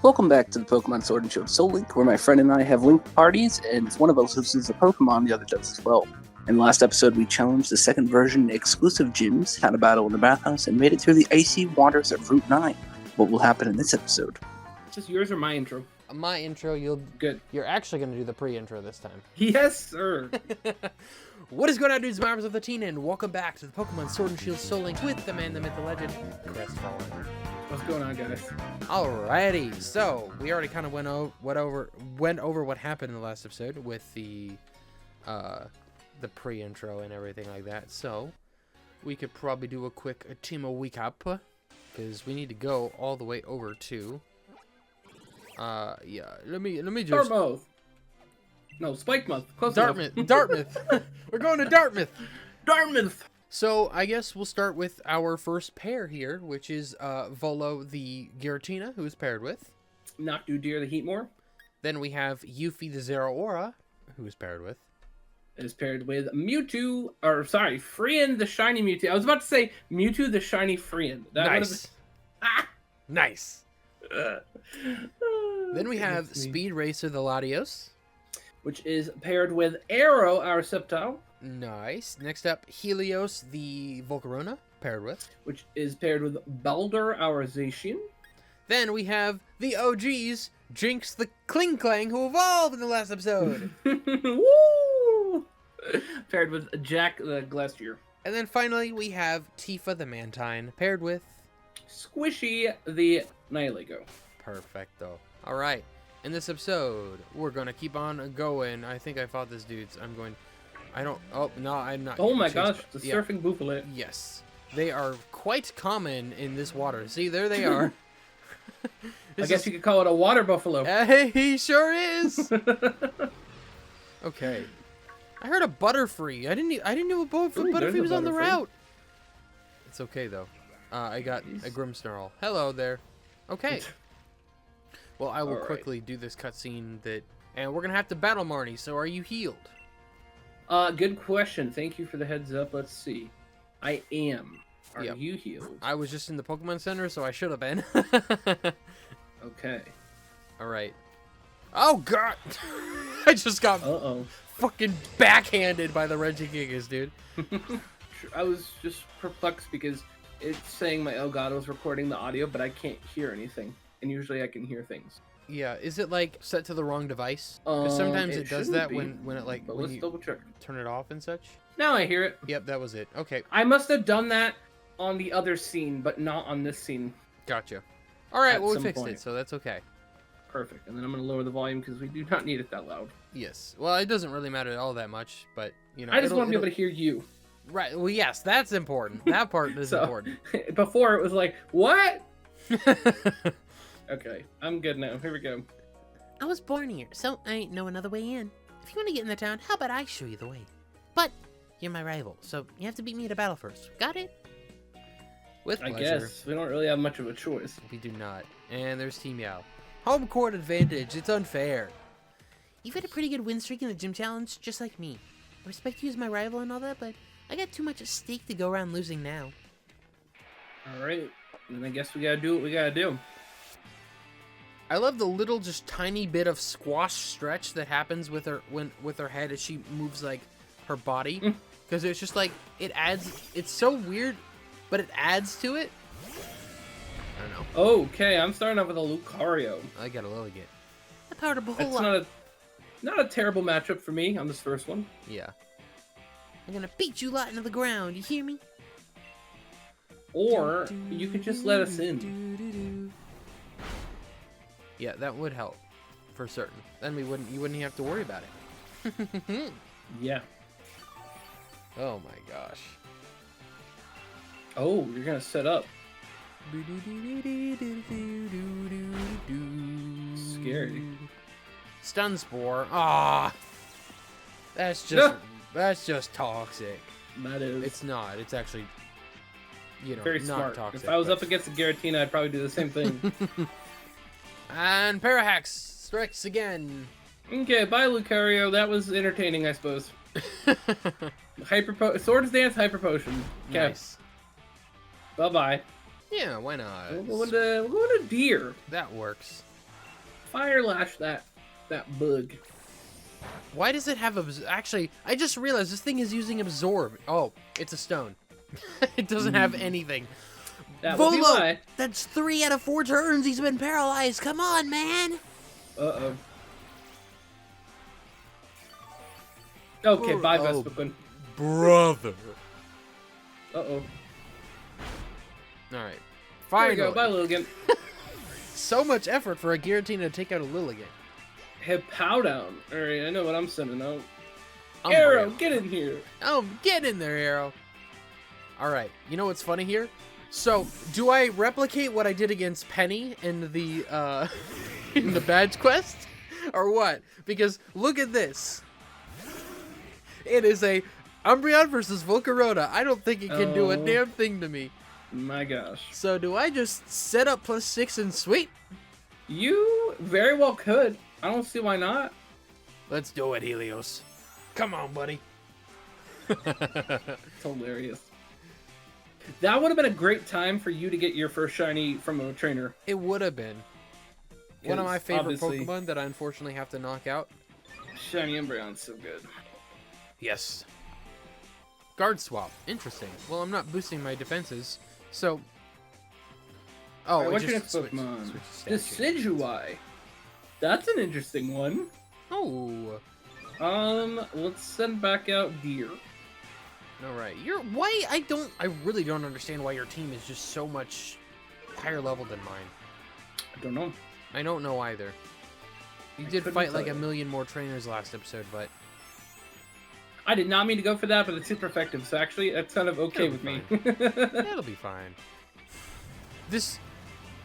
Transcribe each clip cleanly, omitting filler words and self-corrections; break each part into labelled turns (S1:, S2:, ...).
S1: Welcome back to the Pokemon Sword and Shield Soul Link, where my friend and I have linked parties, and if one of us loses a Pokemon, the other does as well. In the last episode, we challenged the second version exclusive gyms, had a battle in the bathhouse, and made it through the icy waters of Route 9. What will happen in this episode?
S2: Is this yours or my intro?
S3: My intro, you're actually going to do the pre-intro this time.
S2: Yes, sir.
S3: What is going on, dudes, members of the team, and welcome back to the Pokemon Sword and Shield Soul Link with the man, the myth, the legend, Crestfallen.
S2: What's going on, guys?
S3: Alrighty, so we already kind of went over what happened in the last episode with the pre-intro and everything like that. So we could probably do a quick team recap because we need to go all the way over to let me just
S2: Dartmouth. No, Spikemuth. Close
S3: Dartmouth.
S2: enough.
S3: Dartmouth. We're going to Dartmouth.
S2: Dartmouth.
S3: So I guess we'll start with our first pair here, which is Volo the Giratina, who is paired with
S2: Noctudeer the Heatmore.
S3: Then we have Yuffie the Zeraora, who is paired with.
S2: It is paired with Mewtwo, or sorry, Friend the Shiny Mewtwo. I was about to say Mewtwo the Shiny Friend.
S3: Nice.
S2: Ah!
S3: Nice. Then we have Speed Racer the Latios.
S2: Which is paired with Arrow, our Sceptile.
S3: Nice. Next up, Helios the Volcarona, paired with.
S2: Which is paired with Baldur, our Zacian.
S3: Then we have the OGs, Jinx the Kling-Clang, who evolved in the last episode.
S2: Woo! Paired with Jack the Glacier.
S3: And then finally, we have Tifa the Mantine, paired with
S2: Squishy the Nihilego.
S3: Perfecto. All right. In this episode, we're going to keep on going. I think I fought this dude's. Oh, no, I'm not.
S2: Oh my gosh, the surfing buffalo.
S3: Yes. They are quite common in this water. See, there they are.
S2: I guess you could call it a water buffalo.
S3: Hey, he sure is. Okay. I heard a Butterfree. I didn't know a Butterfree was on the route. It's okay, though. I got a Grimmsnarl. Hello there. Okay. Well, I will quickly do this cutscene and we're going to have to battle Marnie, so are you healed?
S2: Good question. Thank you for the heads up. Let's see. I am. Are you healed?
S3: I was just in the Pokemon Center, so I should have been.
S2: Okay.
S3: All right. Oh, God. I just got fucking backhanded by the Regigigas, dude.
S2: I was just perplexed because it's saying my Elgato is recording the audio, but I can't hear anything. And usually I can hear things.
S3: Yeah, is it like set to the wrong device? Because sometimes it does that when it
S2: but
S3: when
S2: let's
S3: you
S2: double check.
S3: turn it off and such.
S2: Now I hear it.
S3: Yep, that was it. Okay.
S2: I must have done that on the other scene, but not on this scene.
S3: Gotcha. All right, well, we
S2: some
S3: fixed
S2: point.
S3: it, so that's okay.
S2: Perfect. And then I'm going to lower the volume because we do not need it that loud.
S3: Yes. Well, it doesn't really matter all that much, but, you know.
S2: I just want to be able to hear you.
S3: Right. Well, yes, that's important. That part is important.
S2: Before it was like, what? Okay, I'm good now. Here we go.
S4: I was born here, so I ain't know another way in. If you want to get in the town, how about I show you the way? But you're my rival, so you have to beat me at a battle first. Got it?
S3: With
S2: I
S3: pleasure.
S2: guess. We don't really have much of a choice.
S3: We do not. And there's Team Yao. Home court advantage. It's unfair.
S4: You've had a pretty good win streak in the gym challenge, just like me. I respect you as my rival and all that, but I got too much at stake to go around losing now.
S2: Alright, then I guess we gotta do what we gotta do.
S3: I love the little, just tiny bit of squash stretch that happens with her with her head as she moves like her body, because it's just like it adds. It's so weird, but it adds to it. I don't know.
S2: Okay, I'm starting off with a Lucario.
S3: I got a Lilligant.
S4: I powered up a whole
S2: That's
S4: lot.
S2: not a terrible matchup for me on this first one.
S3: Yeah.
S4: I'm gonna beat you lot into the ground. You hear me?
S2: Or you could just let us in.
S3: Yeah, that would help, for certain. Then you wouldn't have to worry about it.
S2: Yeah.
S3: Oh my gosh.
S2: Oh, you're gonna set up. Scary.
S3: Stun Spore. Ah, that's just toxic.
S2: That is.
S3: It's not. It's actually,
S2: very
S3: not
S2: smart.
S3: toxic.
S2: If I was up against a Giratina, I'd probably do the same thing.
S3: And Parahax strikes again.
S2: Okay, bye Lucario. That was entertaining, I suppose. Swords Dance Hyper Potion. Okay.
S3: Nice.
S2: Bye bye.
S3: Yeah, why not?
S2: We're going to deer.
S3: That works.
S2: Fire lash that bug.
S3: Why does it have actually, I just realized this thing is using absorb. Oh, it's a stone. It doesn't have anything.
S2: That would be
S4: Volo,
S2: why.
S4: that's 3 out of 4 turns he's been paralyzed. Come on, man.
S2: Uh-oh. Okay, bye,
S3: Oh.
S2: Vespiquen.
S3: Brother.
S2: Uh-oh.
S3: All right.
S2: There we
S3: Finally.
S2: go, bye, Lilligant.
S3: So much effort for a Giratina to take out a Lilligant.
S2: Hippowdown. Alright, I know what I'm sending out.
S3: I'm
S2: Arrow,
S3: real.
S2: get in here.
S3: Oh, get in there, Arrow. All right. You know what's funny here? So, do I replicate what I did against Penny in the in the badge quest, or what? Because look at this. It is a Umbreon versus Volcarona. I don't think it can do a
S2: Oh.
S3: damn thing to me.
S2: My gosh.
S3: So, do I just set up +6 and sweep?
S2: You very well could. I don't see why not.
S3: Let's do it, Helios. Come on, buddy.
S2: It's hilarious. That would have been a great time for you to get your first shiny from a trainer.
S3: It would have been one of my favorite
S2: Obviously,
S3: Pokemon that I unfortunately have to knock out.
S2: Shiny Umbreon's so good.
S3: Yes. Guard swap. Interesting. Well, I'm not boosting my defenses, so. Oh,
S2: Alright,
S3: it
S2: what's your
S3: just
S2: next Pokemon? Decidueye. That's an interesting one.
S3: Oh.
S2: Let's send back out Deer.
S3: All right. I really don't understand why your team is just so much higher level than mine.
S2: I don't know.
S3: I don't know either. You
S2: I
S3: did
S2: couldn't
S3: fight like
S2: tell
S3: a
S2: you.
S3: million more trainers last episode, but
S2: I did not mean to go for that, but it's super effective, so actually that's kind of okay
S3: It'll
S2: with
S3: be
S2: me.
S3: that'll be fine. This.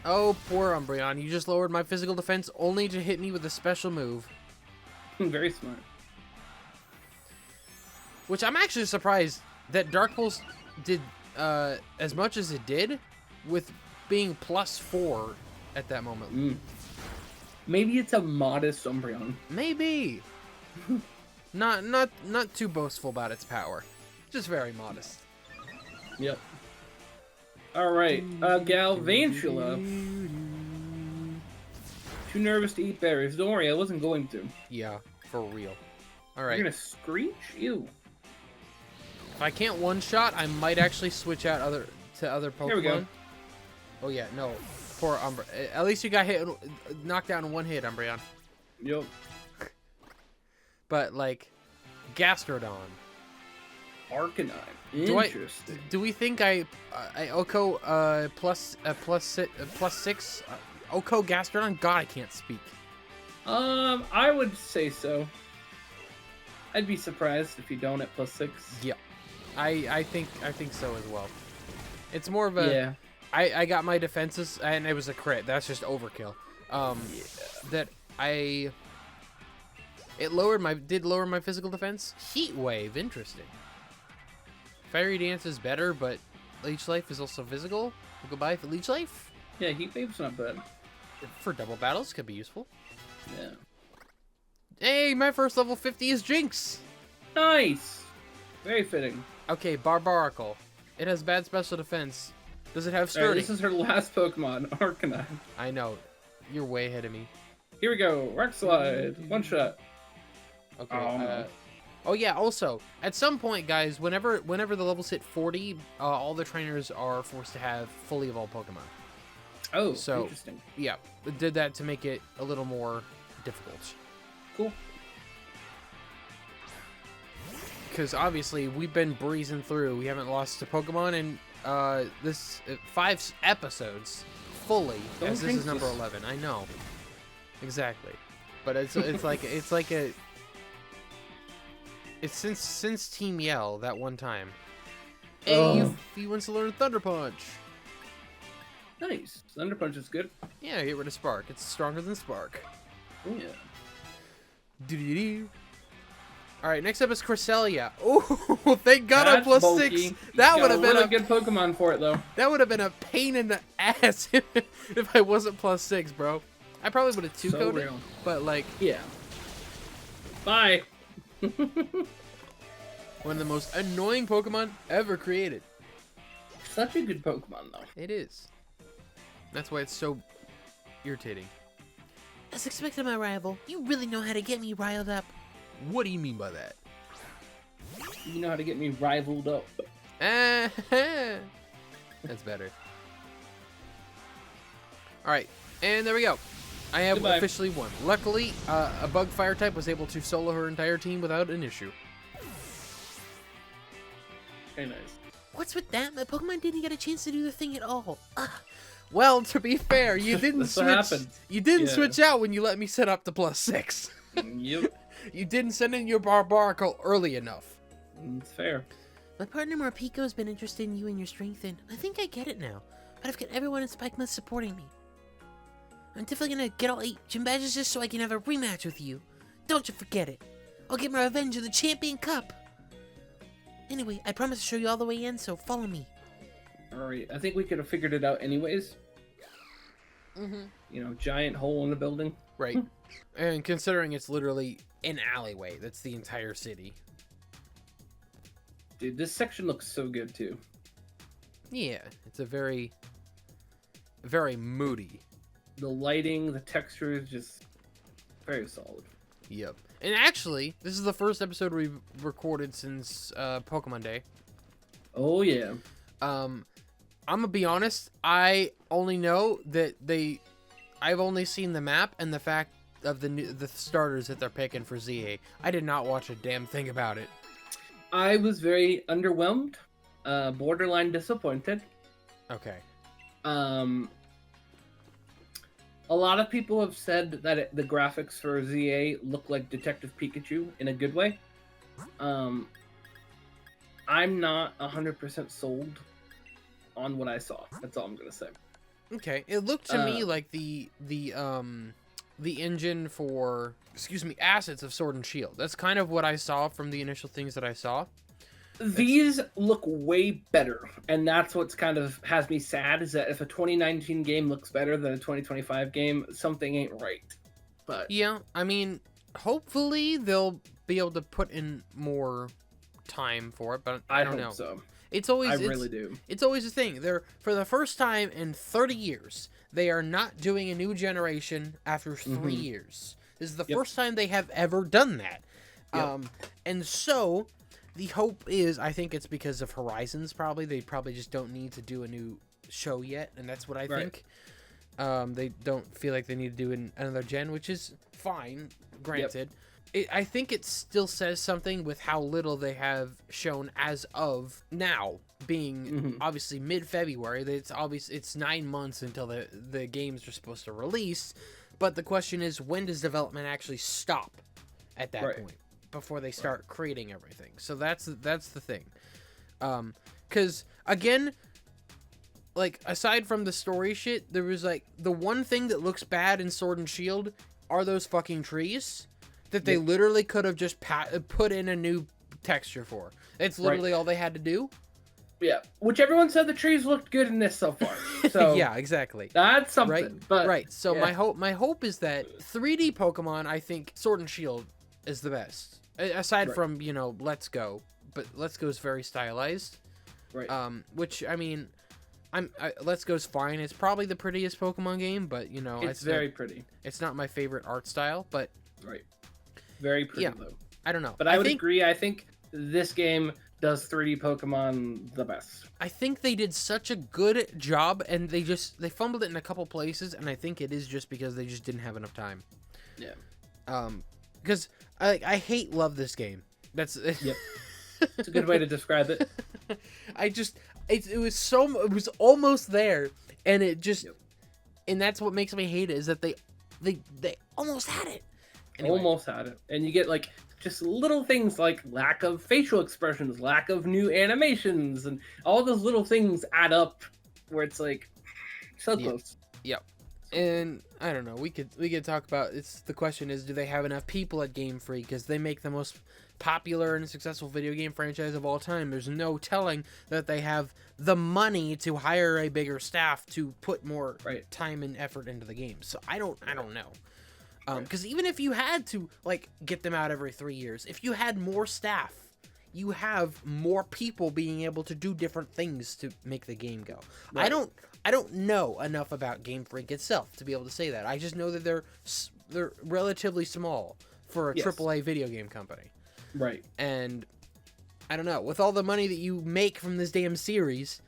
S3: Oh, poor Umbreon. You just lowered my physical defense only to hit me with a special move.
S2: Very smart.
S3: Which I'm actually surprised that Dark Pulse did as much as it did with being +4 at that moment.
S2: Maybe it's a modest Umbreon.
S3: Maybe. not too boastful about its power. Just very modest.
S2: Yep. Alright, Galvantula. Too nervous to eat berries. Don't worry, I wasn't going to.
S3: Yeah, for real. All right.
S2: You're gonna screech? Ew.
S3: If I can't one-shot, I might actually switch out to other Pokemon.
S2: Here we go.
S3: Oh yeah, no. Poor Umbreon. At least you got knocked down in one hit, Umbreon.
S2: Yep.
S3: But like, Gastrodon.
S2: Arcanine.
S3: Do
S2: Interesting.
S3: Do we think I Oko +6 Oko Gastrodon? God, I can't speak.
S2: I would say so. I'd be surprised if you don't at +6.
S3: Yeah, I think so as well. It's more of a
S2: Yeah.
S3: I got my defenses and it was a crit. That's just overkill. That it did lower my physical defense. Heat Wave, interesting. Fairy Dance is better, but Leech Life is also physical. Goodbye for Leech Life.
S2: Yeah, Heat Wave's not bad.
S3: For double battles, could be useful.
S2: Yeah.
S3: Hey, my first level 50 is Jinx.
S2: Nice! Very fitting.
S3: Okay, Barbaracle. It has bad special defense. Does it have
S2: Alright,
S3: sturdy?
S2: this is her last Pokemon, Arcanine.
S3: I know. You're way ahead of me.
S2: Here we go. Rock Slide. One shot.
S3: Okay.
S2: Oh, no.
S3: Oh yeah. Also, at some point, guys, whenever the levels hit 40, all the trainers are forced to have fully evolved Pokemon.
S2: Oh,
S3: So-
S2: interesting.
S3: Yeah, it did that to make it a little more difficult.
S2: Cool.
S3: Because obviously we've been breezing through. We haven't lost to Pokemon in 5 episodes fully.
S2: Don't
S3: As this
S2: jinx
S3: is number
S2: us.
S3: 11. I know. Exactly. But it's since Team Yell that one time. Hey,
S2: Oh.
S3: he wants to learn Thunder Punch.
S2: Nice. Thunder Punch is good.
S3: Yeah, get rid of Spark. It's stronger than Spark.
S2: Oh, yeah.
S3: Doo-doo-doo. All right, next up is Cresselia. Oh, thank God I'm
S2: That's
S3: +6.
S2: bulky.
S3: That
S2: Got
S3: would have
S2: a
S3: been
S2: really
S3: a
S2: good Pokemon for it, though.
S3: that would have been a pain in the ass if I wasn't +6, bro. I probably would have
S2: So
S3: 2-coded it,
S2: real.
S3: but like
S2: Yeah. Bye.
S3: one of the most annoying Pokemon ever created.
S2: Such a good Pokemon, though.
S3: It is. That's why it's so irritating.
S4: As expected, my rival, you really know how to get me riled up.
S3: What do you mean by that?
S2: You know how to get me rivaled up.
S3: That's better. Alright, and there we go. I have
S2: Goodbye.
S3: officially won. Luckily, a bug fire type was able to solo her entire team without an issue.
S2: Very nice.
S4: What's with that? My Pokemon didn't get a chance to do the thing at all. Ugh.
S3: Well, to be fair, you didn't
S2: That's what happens.
S3: You didn't
S2: Yeah.
S3: switch out when you let me set up the +6.
S2: Yep.
S3: You didn't send in your Barbaracle early enough.
S2: It's fair.
S4: My partner Morpico's been interested in you and your strength, and I think I get it now. But I've got everyone in Spikemuth supporting me. I'm definitely gonna get all 8 gym badges just so I can have a rematch with you. Don't you forget it. I'll get my revenge in the Champion Cup. Anyway, I promise to show you all the way in, so follow me.
S2: Alright, I think we could have figured it out anyways. You know, giant hole in the building.
S3: Right. And considering it's literally an alleyway, that's the entire city.
S2: Dude, this section looks so good too.
S3: Yeah, it's a very, very moody.
S2: The lighting, the texture is just very solid.
S3: Yep. And actually, this is the first episode we've recorded since Pokemon Day.
S2: Oh yeah.
S3: I'm gonna be honest, I only know that I've only seen the map and the fact of the starters that they're picking for ZA. I did not watch a damn thing about it.
S2: I was very underwhelmed, borderline disappointed.
S3: Okay.
S2: A lot of people have said that the graphics for ZA look like Detective Pikachu in a good way. I'm not 100% sold on what I saw. That's all I'm gonna say.
S3: Okay. It looked to me like the engine for, assets of Sword and Shield. That's kind of what I saw from the initial things that I saw.
S2: These look way better, and that's what's kind of has me sad, is that if a 2019 game looks better than a 2025 game, something ain't right. But
S3: Yeah, I mean, hopefully they'll be able to put in more time for it, but I don't
S2: hope
S3: know.
S2: so.
S3: It's always
S2: I really do.
S3: It's always a thing. They're, for the first time in 30 years, they are not doing a new generation after 3 years. This is the first time they have ever done that.
S2: Yep.
S3: And so the hope is, I think it's because of Horizons. Probably they probably just don't need to do a new show yet, and that's what I think. They don't feel like they need to do another gen, which is fine. Granted, I think it still says something with how little they have shown as of now, being obviously mid-February. That it's 9 months until the games are supposed to release. But the question is, when does development actually stop at that point before they start creating everything? So that's the thing. Because again, like, aside from the story shit, there was like the one thing that looks bad in Sword and Shield are those fucking trees that they literally could have just put in a new texture for. It's literally all they had to do.
S2: Yeah, which everyone said the trees looked good in this so far. So
S3: Yeah, exactly.
S2: that's something.
S3: Right,
S2: But
S3: right. So
S2: yeah.
S3: my hope is that 3D Pokemon, I think Sword and Shield is the best. Aside from, Let's Go, but Let's Go is very stylized.
S2: Right.
S3: Which, I mean, Let's Go's fine. It's probably the prettiest Pokemon game, but
S2: it's very pretty.
S3: It's not my favorite art style, but
S2: Right. Very pretty though.
S3: I don't know.
S2: But I would agree. I think this game does 3D Pokemon the best.
S3: I think they did such a good job, and they fumbled it in a couple places, and I think it is just because they just didn't have enough time.
S2: Yeah.
S3: Because I love this game. That's
S2: Yep. It's a good way to describe it.
S3: it was almost there, and it just and that's what makes me hate it, is that they almost had it. Anyway.
S2: Almost had it. And you get like just little things like lack of facial expressions, lack of new animations, and all those little things add up where it's like so close.
S3: Yep. And I don't know, we could talk about, the question is, do they have enough people at Game Freak, because they make the most popular and successful video game franchise of all time. There's no telling that they have the money to hire a bigger staff to put more time and effort into the game. So I don't know. Because even if you had to get them out every 3 years, if you had more staff, you have more people being able to do different things to make the game go. I don't know enough about Game Freak itself to be able to say that. I just know that they're they're relatively small for a
S2: Yes.
S3: AAA video game company.
S2: Right.
S3: And I don't know, with all the money that you make from this damn series,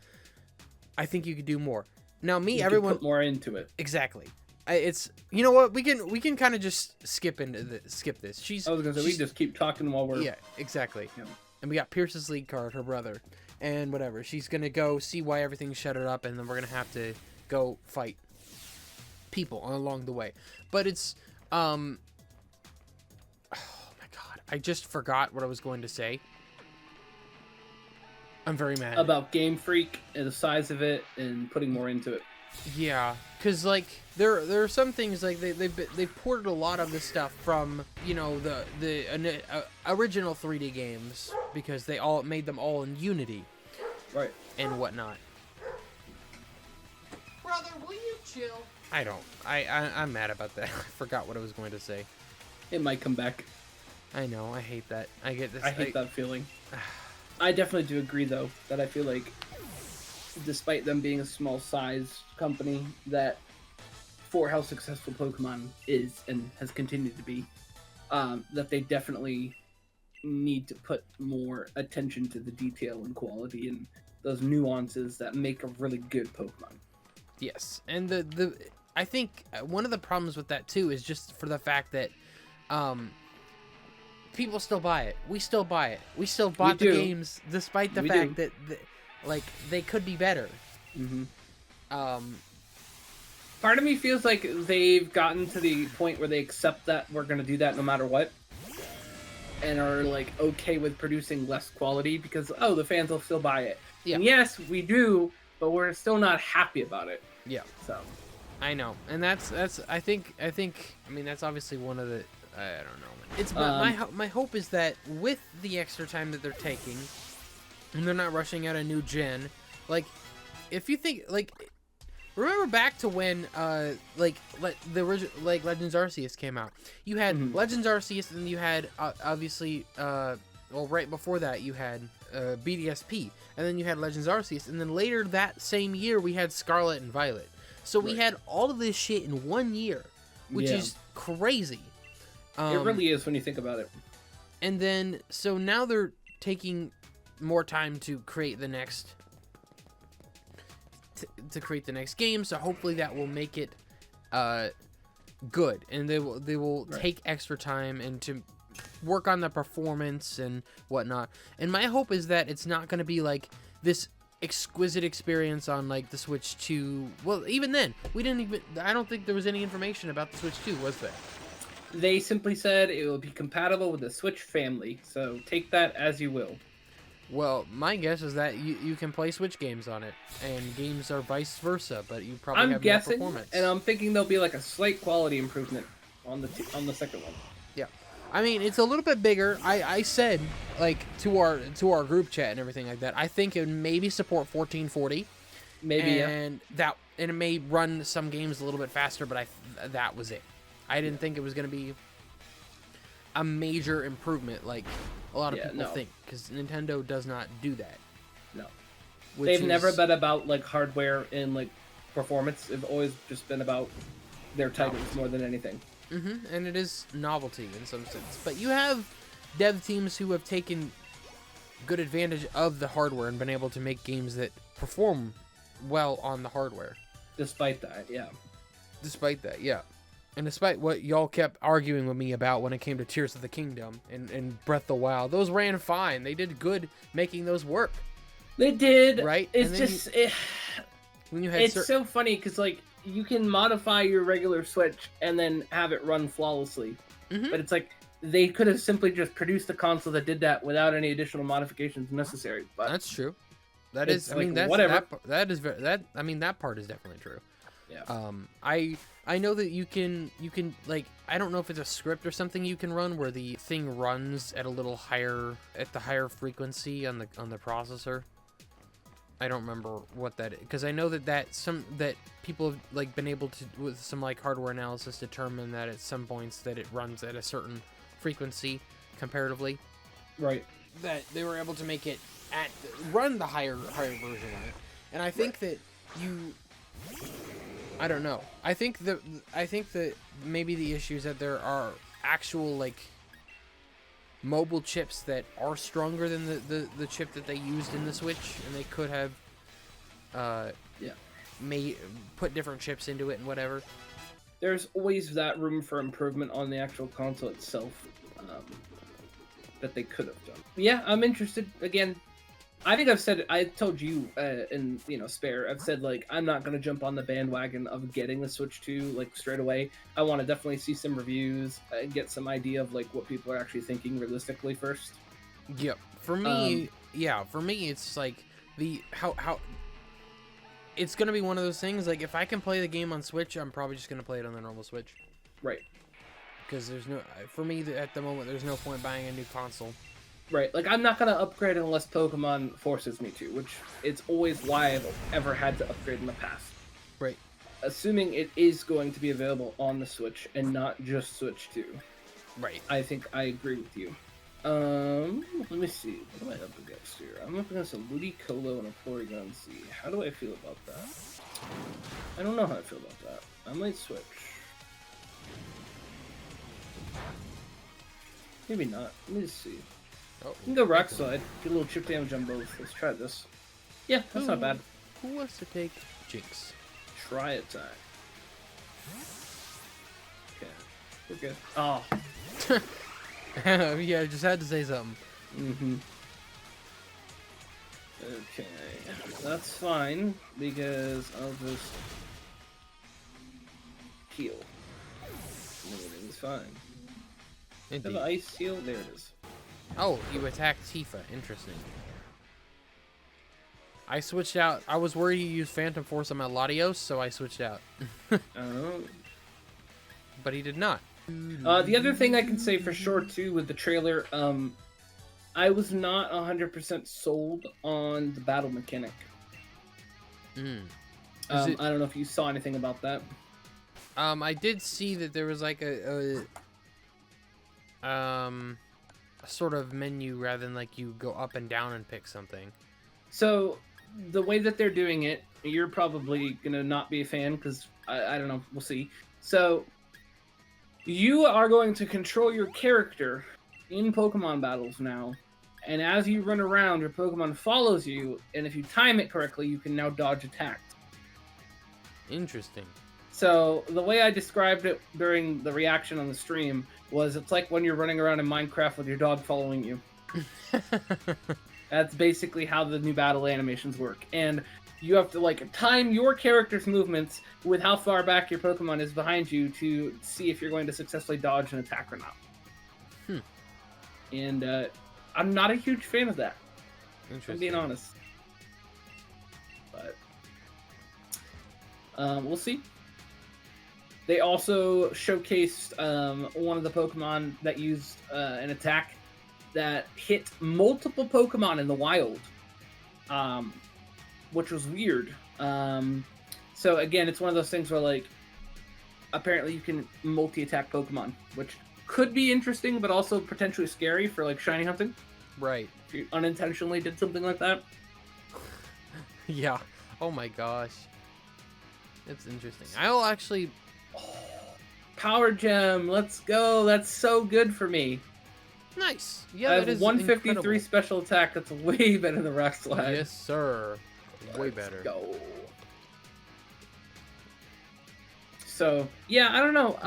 S3: I think you could do more. Now,
S2: You could
S3: everyone
S2: put more into it.
S3: exactly. It's you know what, we can kind of just skip this.
S2: I was gonna say we just keep talking while we're.
S3: yeah, exactly.
S2: Yeah.
S3: And we got Pierce's league card, her brother, and whatever. She's gonna go see why everything's shuttered up, and then we're gonna have to go fight people along the way. But it's oh my god, I just forgot what I was going to say. I'm very mad
S2: About Game Freak and the size of it and putting more into it.
S3: Yeah, because like there are some things like they ported a lot of the stuff from the original 3D games because they all made them all in Unity,
S2: Right.
S3: and whatnot.
S4: Brother, will you chill?
S3: I'm mad about that. I forgot what I was going to say.
S2: It might come back.
S3: I know. I hate that. I get this.
S2: I hate that feeling. I definitely do agree, though, that I feel like, despite them being a small size company, that for how successful Pokemon is and has continued to be, that they definitely need to put more attention to the detail and quality and those nuances that make a really good Pokemon.
S3: Yes, and I think one of the problems with that too is just for the fact that people still buy it. We still buy it. We still bought the games despite the fact that like they could be better.
S2: Mm-hmm.
S3: Part
S2: of me feels like they've gotten to the point where they accept that we're going to do that no matter what, and are like okay with producing less quality because the fans will still buy it.
S3: Yeah.
S2: And yes, we do, but we're still not happy about it.
S3: Yeah.
S2: So
S3: I know, and that's I think I mean that's obviously one of the I don't know. It's my hope is that with the extra time that they're taking, and they're not rushing out a new gen, like if you think like remember back to when the original like Legends Arceus came out, you had Legends Arceus, and you had obviously right before that you had BDSP, and then you had Legends Arceus, and then later that same year we had Scarlet and Violet. So we had all of this shit in 1 year, which is crazy.
S2: It really is when you think about it.
S3: And then, so now they're taking more time to create the next, to create the next game. So hopefully that will make it good, and they will take extra time and to work on the performance and whatnot. And my hope is that it's not going to be like this exquisite experience on like the Switch 2. Well, even then, I don't think there was any information about the Switch 2, was there?
S2: They simply said it will be compatible with the Switch family, so take that as you will.
S3: Well, my guess is that you can play Switch games on it, and games are vice versa, but you probably have more performance.
S2: And I'm thinking there'll be like a slight quality improvement on the second one.
S3: Yeah, I mean it's a little bit bigger. I said like to our group chat and everything like that. I think it would maybe support 1440.
S2: Maybe,
S3: and it may run some games a little bit faster, but that was it. I didn't think it was going to be a major improvement like a lot of people think, because Nintendo does not do that.
S2: No. They've never been about like hardware and like performance. They've always just been about their titles more than anything.
S3: And it is novelty in some sense. But you have dev teams who have taken good advantage of the hardware and been able to make games that perform well on the hardware.
S2: Despite that, yeah.
S3: And despite what y'all kept arguing with me about when it came to Tears of the Kingdom and Breath of the Wild, those ran fine. They did good making those work.
S2: They did.
S3: Right?
S2: It's just... It's so funny, because, like, you can modify your regular Switch and then have it run flawlessly. But it's like, they could have simply just produced a console that did that without any additional modifications necessary. But
S3: that's true. That is... I mean, that's...
S2: Whatever.
S3: That part is definitely true.
S2: Yeah.
S3: I know that you can like, I don't know if it's a script or something you can run where the thing runs at a little higher, at the higher frequency on the processor. I don't remember what that is, because I know that people have like been able to, with some like hardware analysis, determine that at some points that it runs at a certain frequency comparatively.
S2: Right.
S3: That they were able to make it run the higher version of it. And I think that I don't know. I think that maybe the issue is that there are actual like mobile chips that are stronger than the chip that they used in the Switch, and they could have put different chips into it and whatever.
S2: There's always that room for improvement on the actual console itself that they could have done. Yeah, I'm interested. Again, I think I told you in Spare, I've said like I'm not gonna jump on the bandwagon of getting the Switch 2 like straight away. I want to definitely see some reviews and get some idea of like what people are actually thinking realistically first.
S3: Yep. For me, it's like how it's gonna be one of those things. Like if I can play the game on Switch, I'm probably just gonna play it on the normal Switch.
S2: Right.
S3: Because for me at the moment, there's no point buying a new console.
S2: Right, like I'm not gonna upgrade unless Pokemon forces me to, which it's always why I've ever had to upgrade in the past.
S3: Right.
S2: Assuming it is going to be available on the Switch and not just Switch 2.
S3: Right.
S2: I think I agree with you. Let me see. What am I up against here? I'm up against a Ludicolo and a Porygon Z. How do I feel about that? I don't know how I feel about that. I might switch. Maybe not. Let me just see.
S3: Oh,
S2: You can go Rock Slide. Get a little chip damage on both. Let's try this. Yeah, that's not bad.
S3: Who wants to take Jinx?
S2: Try attack. Okay. We're good. Oh.
S3: Yeah, I just had to say something.
S2: Mm-hmm. Okay. That's fine, because I'll just heal. Everything's fine.
S3: Indeed.
S2: Have an ice heal? There it is.
S3: Oh, you attacked Tifa. Interesting. I switched out. I was worried you used Phantom Force on my Latios, so I switched out.
S2: Oh.
S3: But he did not.
S2: The other thing I can say for sure, too, with the trailer, I was not 100% sold on the battle mechanic. I don't know if you saw anything about that.
S3: I did see that there was like a sort of menu rather than like you go up and down and pick something.
S2: So the way that they're doing it, you're probably gonna not be a fan because I don't know. We'll see. So you are going to control your character in Pokemon battles now, and as you run around, your Pokemon follows you, and if you time it correctly, you can now dodge attacks.
S3: Interesting.
S2: So the way I described it during the reaction on the stream was it's like when you're running around in Minecraft with your dog following you. That's basically how the new battle animations work. And you have to like time your character's movements with how far back your Pokemon is behind you to see if you're going to successfully dodge an attack or not. And I'm not a huge fan of that.
S3: Interesting.
S2: I'm being honest. But we'll see. They also showcased one of the Pokemon that used an attack that hit multiple Pokemon in the wild, which was weird. So again, it's one of those things where like, apparently you can multi-attack Pokemon, which could be interesting, but also potentially scary for like shiny hunting.
S3: Right.
S2: If you unintentionally did something like that.
S3: Yeah. Oh my gosh. It's interesting. I'll actually...
S2: Power Gem, let's go. That's so good for me.
S3: Nice. Yeah,
S2: I
S3: that
S2: have
S3: is
S2: 153
S3: incredible.
S2: special attack. That's way better than Rock Slide.
S3: Yes, sir. Way
S2: Let's
S3: better.
S2: Go. So yeah, I don't know.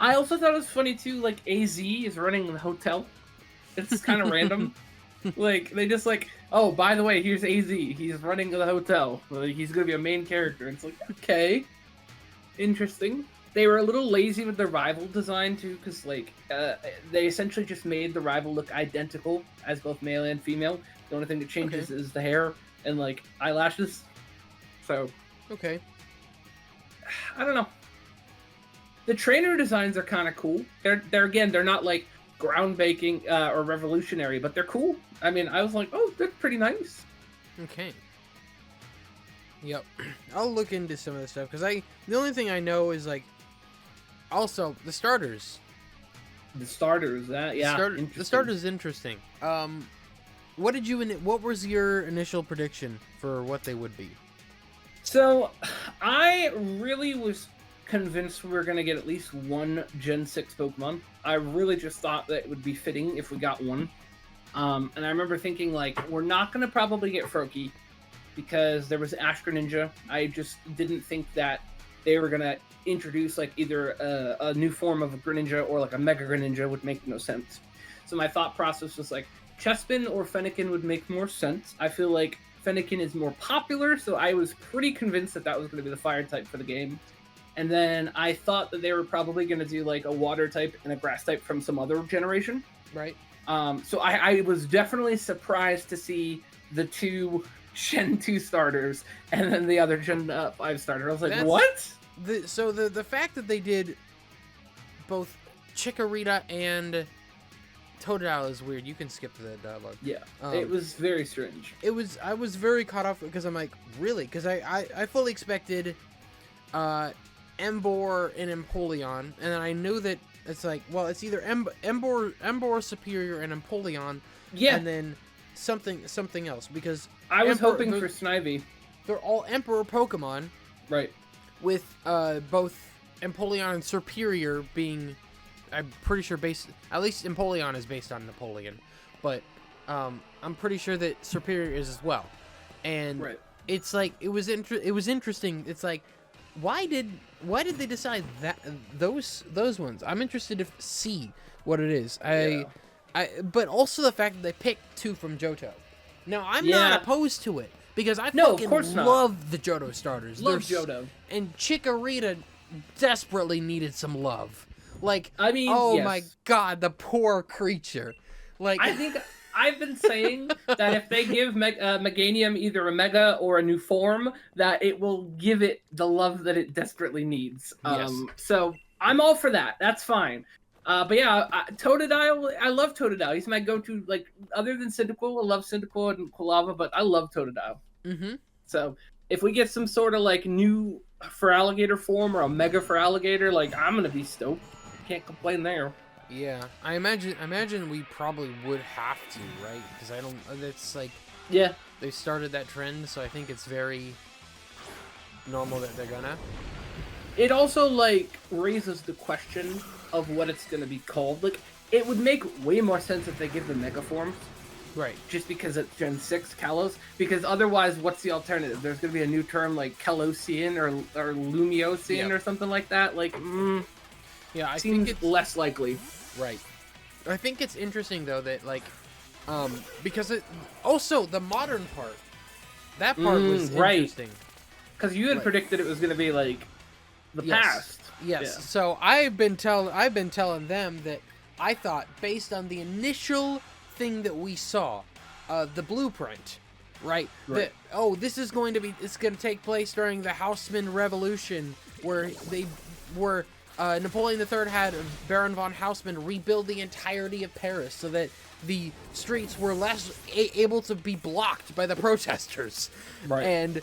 S2: I also thought it was funny too. Like AZ is running the hotel. It's kind of random. Like they just like, oh, by the way, here's AZ. He's running the hotel. Like, he's gonna be a main character. It's like, okay, interesting. They were a little lazy with their rival design too, because like they essentially just made the rival look identical as both male and female. The only thing that changes is the hair and like eyelashes. So
S3: Okay.
S2: I don't know. The trainer designs are kind of cool. They're not like groundbreaking or revolutionary, but they're cool. I mean, I was like, oh, that's pretty nice.
S3: Okay. Yep. I'll look into some of this stuff because the only thing I know is like also the starters.
S2: The starters, yeah.
S3: The starters is interesting. What was your initial prediction for what they would be?
S2: So, I really was convinced we were going to get at least one Gen 6 Pokemon. I really just thought that it would be fitting if we got one. And I remember thinking, like, we're not going to probably get Froakie because there was Ash Greninja. I just didn't think that they were going to introduce, like, either a new form of a Greninja or, like, a Mega Greninja would make no sense. So my thought process was, like, Chespin or Fennekin would make more sense. I feel like Fennekin is more popular, so I was pretty convinced that that was going to be the fire type for the game. And then I thought that they were probably going to do like a water type and a grass type from some other generation.
S3: Right.
S2: So I was definitely surprised to see the two Gen 2 starters and then the other Gen 5 starter. I was like, what?
S3: So the fact that they did both Chikorita and Totodile is weird. You can skip the dialogue.
S2: Yeah, it was very strange.
S3: I was very caught off because I'm like, really? Because I fully expected Emboar and Empoleon, and then I knew that it's like, well, it's either Emboar Superior and Empoleon,
S2: yeah,
S3: and then something else, because
S2: I was hoping for Snivy.
S3: They're all Emperor Pokemon,
S2: right?
S3: With both Empoleon and Superior being, I'm pretty sure at least Empoleon is based on Napoleon, but I'm pretty sure that Superior is as well. And
S2: right.
S3: It's like it was interesting. It's like, why did they decide that those ones? I'm interested to see what it is. But also the fact that they picked two from Johto. Now I'm not opposed to it because I fucking love the Johto starters.
S2: Love Johto.
S3: And Chikorita desperately needed some love. Like,
S2: I mean,
S3: oh my god, the poor creature. Like,
S2: I think I've been saying that if they give Meganium either a Mega or a new form, that it will give it the love that it desperately needs.
S3: Yes.
S2: So I'm all for that. That's fine. But yeah, Totodile, I love Totodile. He's my go-to, like, other than Cyndaquil. I love Cyndaquil and Quilava, but I love Totodile.
S3: Mm-hmm.
S2: So if we get some sort of, like, new Feraligatr form or a Mega Feraligatr, like, I'm going to be stoked. Can't complain there.
S3: Yeah, I imagine we probably would have to, right? Because it's like,
S2: yeah,
S3: they started that trend, so I think it's very normal that they're gonna.
S2: It also, like, raises the question of what it's gonna be called. Like, it would make way more sense if they give them Mega forms.
S3: Right.
S2: Just because it's Gen 6 Kalos. Because otherwise, what's the alternative? There's gonna be a new term like Kalosian or Lumiosian or something like that. Like,
S3: yeah, I
S2: seems
S3: think it's
S2: less likely.
S3: Right. I think it's interesting though that, like, because it also the modern part, that part was interesting.
S2: Because you had predicted it was going to be like the past.
S3: Yes.
S2: Yeah.
S3: So I've been telling them that I thought, based on the initial thing that we saw, the blueprint, right? That, this is going to take place during the Haussmann Revolution, where Napoleon III had Baron von Haussmann rebuild the entirety of Paris so that the streets were less able to be blocked by the protesters. Right.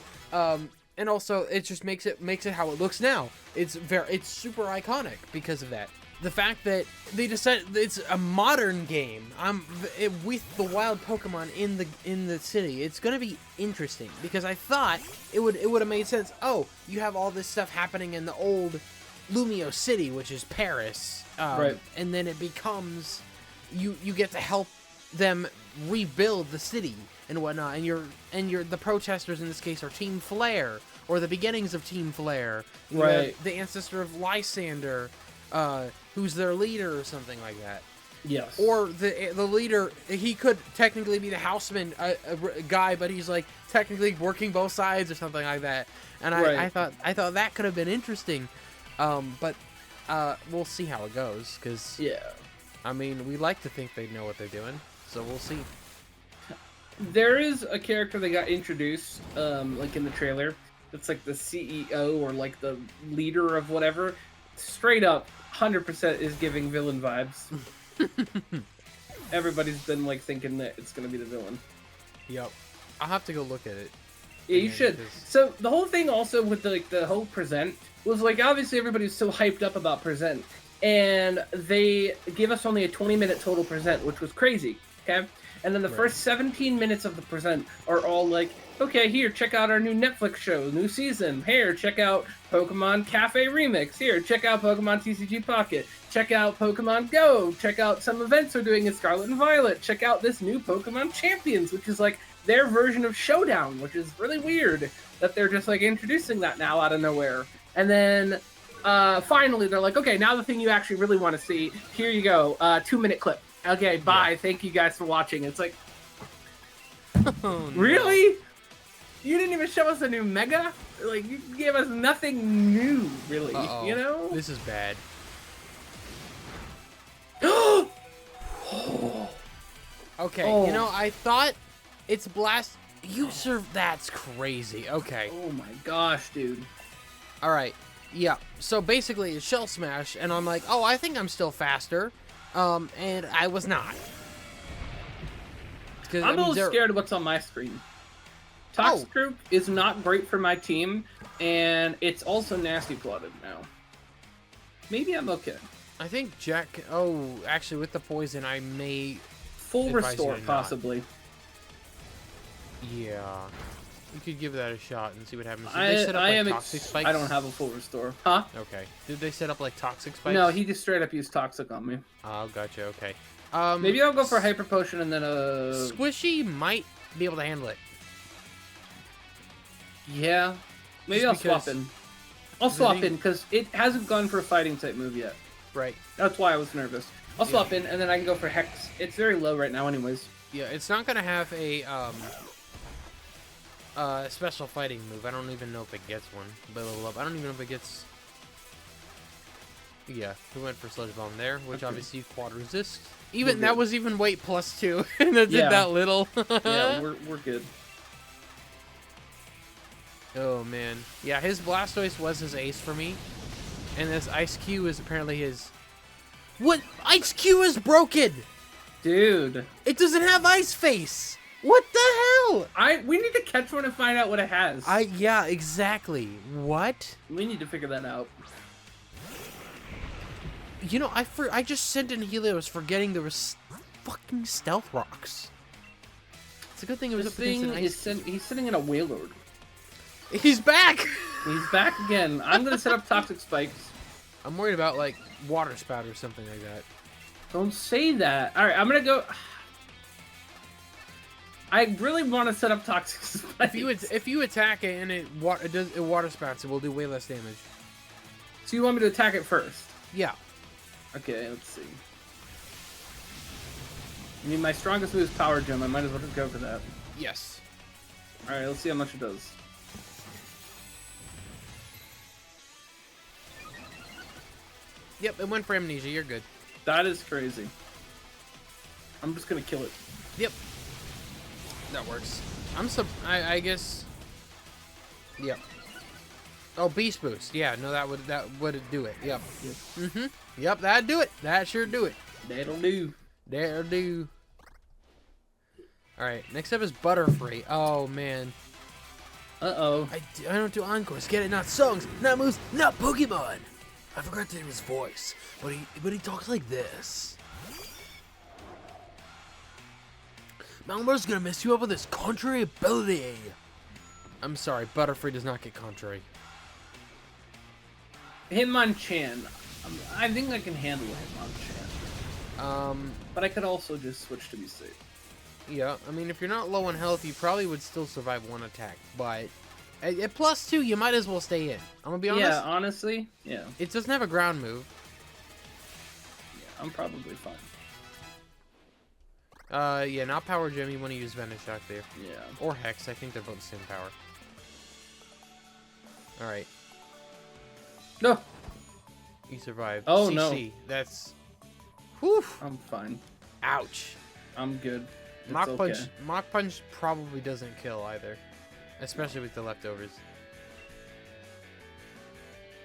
S3: And also it just makes it how it looks now. It's super iconic because of that. The fact that they decided it's a modern game. With the wild Pokemon in the city. It's going to be interesting because I thought it would have made sense. Oh, you have all this stuff happening in the old Lumio City, which is Paris, and then it becomes you get to help them rebuild the city and whatnot, and the protesters in this case are Team Flare, or the beginnings of Team Flare, the ancestor of Lysander, who's their leader or something like that.
S2: Yes.
S3: Or the leader, he could technically be the Houseman guy, but he's like technically working both sides or something like that. And I thought that could have been interesting. But we'll see how it goes, because I mean, we like to think they know what they're doing, so we'll see.
S2: There is a character that got introduced, like in the trailer, that's like the CEO or like the leader of whatever. Straight up, 100% is giving villain vibes. Everybody's been like thinking that it's gonna be the villain.
S3: Yep, I'll have to go look at it.
S2: Yeah, you should. So the whole thing also with the whole present was like, obviously everybody's so hyped up about present, and they give us only a 20-minute total present, which was crazy. Okay, and then the first 17 minutes of the present are all like, okay, here, check out our new Netflix show, new season. Here, check out Pokemon Cafe Remix. Here, check out Pokemon TCG Pocket. Check out Pokemon Go. Check out some events we're doing in Scarlet and Violet. Check out this new Pokemon Champions, which is like their version of Showdown, which is really weird that they're just like introducing that now out of nowhere. And then finally, they're like, okay, now the thing you actually really want to see, here you go, 2-minute clip. Okay, bye. Yeah. Thank you guys for watching. It's like,
S3: Oh, no.
S2: really? You didn't even show us a new Mega? Like, you gave us nothing new, really.
S3: Uh-oh.
S2: You know?
S3: This is bad. Okay,
S2: Oh.
S3: you know, I thought it's blast. That's crazy. Okay.
S2: Oh my gosh, dude.
S3: All right. Yeah. So basically, it's Shell Smash, and I'm like, oh, I think I'm still faster. And I was not.
S2: I'm a little scared of what's on my screen. Toxic Group is not great for my team, and it's also nasty plotted now. Maybe I'm okay.
S3: I think Jack. Oh, actually, with the poison, I may.
S2: Full
S3: advise
S2: restore,
S3: you to not.
S2: possibly.
S3: Yeah. You could give that a shot and see what happens. Did
S2: I
S3: they set up, like,
S2: am.
S3: toxic spikes?
S2: I don't have a full restore. Huh?
S3: Okay. Did they set up like toxic spikes?
S2: No, he just straight up used toxic on me.
S3: Oh, gotcha. Okay.
S2: Maybe I'll go for hyper potion and then
S3: Squishy might be able to handle it.
S2: Yeah. Maybe
S3: Just
S2: I'll swap in. I'll swap in because it hasn't gone for a fighting type move yet.
S3: Right.
S2: That's why I was nervous. I'll swap in and then I can go for Hex. It's very low right now, anyways.
S3: Yeah, it's not gonna have a special fighting move. I don't even know if it gets one. But I don't even know if it gets. Yeah, we went for Sludge Bomb there, which obviously quad resist. Even that was even weight +2, and it did that little.
S2: Yeah, we're good.
S3: Oh man, yeah, his Blastoise was his ace for me, and this Ice Q is apparently his. What? Ice Q is broken,
S2: dude.
S3: It doesn't have Ice Face. What the hell?
S2: We need to catch one and find out what it has.
S3: Yeah, exactly. What?
S2: We need to figure that out.
S3: You know, I just sent in Helios forgetting there was fucking Stealth Rocks. It's a good thing it was
S2: this thing he's sitting in a Wailord.
S3: He's back!
S2: He's back again. I'm gonna set up Toxic Spikes.
S3: I'm worried about, like, Water Spout or something like that.
S2: Don't say that. Alright, I'm gonna go... I really want to set up Toxic Spikes.
S3: If you attack it and it Water Spouts, it will do way less damage.
S2: So you want me to attack it first?
S3: Yeah.
S2: Okay, let's see. I mean, my strongest move is Power Gem. I might as well just go for that.
S3: Yes.
S2: Alright, let's see how much it does.
S3: Yep, it went for Amnesia. You're good.
S2: That is crazy. I'm just gonna kill it.
S3: Yep. That works. I guess. Yep. Oh, Beast Boost. Yeah, no, that would do it. Yep. Mm-hmm. Yep, that'd do it. That sure do it.
S2: That'll do.
S3: That'll do. Alright, next up is Butterfree. Oh, man.
S2: Uh-oh.
S3: I don't do encores. Get it? Not songs, not moves, not Pokemon. I forgot to name his voice, but he talks like this. Malmore's gonna mess you up with his contrary ability. I'm sorry, Butterfree does not get contrary.
S2: Hitmonchan. I think I can handle Hitmonchan. But I could also just switch to be safe.
S3: Yeah, I mean, if you're not low on health, you probably would still survive one attack, but at +2, you might as well stay in. I'm gonna be honest.
S2: Yeah, honestly, yeah.
S3: It doesn't have a ground move.
S2: Yeah, I'm probably fine.
S3: Yeah, not Power Gem, you want to use Vanish Shock there.
S2: Yeah.
S3: Or Hex, I think they're both the same power. Alright.
S2: No!
S3: You survived.
S2: Oh,
S3: CC,
S2: no.
S3: That's... Whew!
S2: I'm fine.
S3: Ouch.
S2: I'm good. It's
S3: Mach Punch probably doesn't kill either. Especially with the leftovers.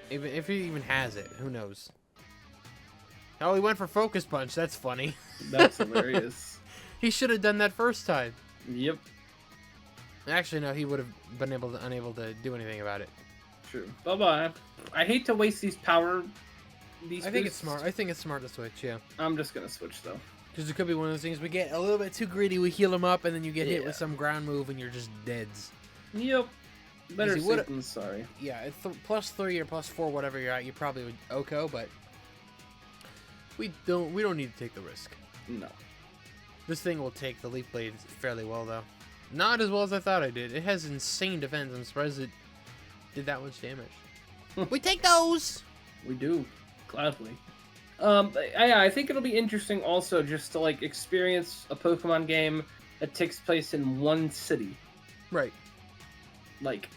S3: Even if he even has it, who knows? Oh, he went for Focus Punch. That's funny.
S2: That's hilarious.
S3: He should have done that first time.
S2: Yep.
S3: Actually, no, he would have been unable to do anything about it.
S2: True. Bye-bye. I hate to waste these power...
S3: I think it's smart. I think it's smart to switch, yeah.
S2: I'm just gonna switch, though.
S3: Because it could be one of those things we get a little bit too greedy, we heal him up, and then you get hit with some ground move, and you're just deads.
S2: Yep. Better
S3: Easy,
S2: safe than sorry.
S3: Yeah, it's +3 or +4, whatever you're at, you probably would OHKO, but we don't need to take the risk.
S2: No.
S3: This thing will take the Leaf Blade fairly well, though. Not as well as I thought I did. It has insane defense. I'm surprised it did that much damage.
S4: We take those!
S2: We do. Gladly. I think it'll be interesting also just to, like, experience a Pokemon game that takes place in one city.
S3: Right.
S2: Like,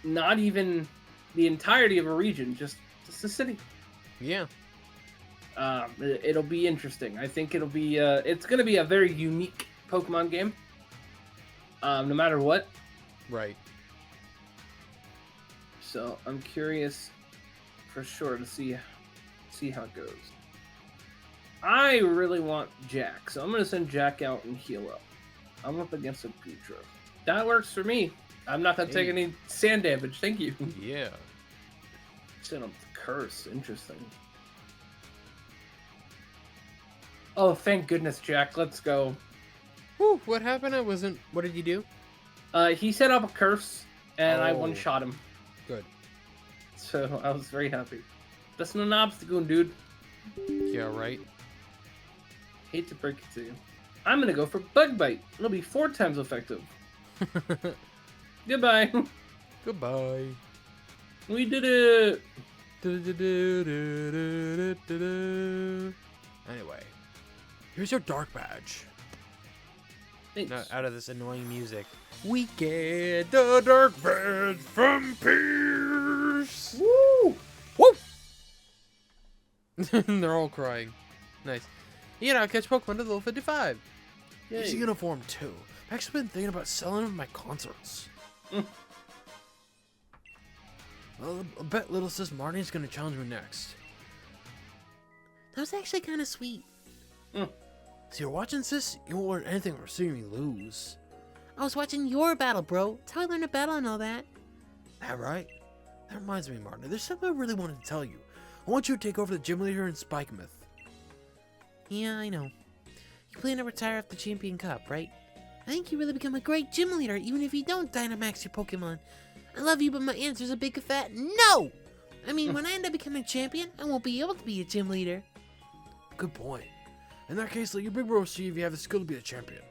S2: not even the entirety of a region, just a city.
S3: Yeah.
S2: It'll be interesting. I think it'll be, it's going to be a very unique Pokemon game. No matter what.
S3: Right.
S2: So, I'm curious for sure to see how it goes. I really want Jack, so I'm going to send Jack out and heal up. I'm up against a Goodra. That works for me. I'm not going to take any sand damage, thank you.
S3: Yeah.
S2: Send him curse, interesting. Oh, thank goodness, Jack, let's go.
S3: Whew, what happened? I wasn't... What did you do?
S2: He set up a curse, and I
S3: Oh.
S2: one-shot him.
S3: Good.
S2: So, I was very happy. That's not an obstacle, dude.
S3: Yeah, right?
S2: Hate to break it to you. I'm gonna go for Bug Bite. It'll be 4 times effective. Goodbye.
S3: Goodbye.
S2: We did it.
S3: Anyway, here's your dark badge.
S2: Thanks.
S3: Now, out of this annoying music, we get the dark badge from Pierce.
S2: Woo!
S3: Woo! They're all crying. Nice. You know, catch Pokemon to level 55.
S2: Yay.
S3: Easy uniform too. I've actually been thinking about selling them at my concerts. Well, I bet little sis Marnie's gonna challenge me next.
S4: That was actually kind of sweet.
S3: So you're watching, sis? You won't learn anything from seeing me lose.
S4: I was watching your battle, bro. That's how I learned to battle and all that.
S3: That right? That reminds me, Marnie. There's something I really wanted to tell you. I want you to take over the gym leader in Spikemouth.
S4: Yeah, I know. You plan to retire after the Champion Cup, right? I think you really become a great gym leader, even if you don't Dynamax your Pokemon. I love you, but my answer's a big fat no! I mean, when I end up becoming champion, I won't be able to be a gym leader.
S3: Good point. In that case, let your big bro see if you have the skill to be a champion.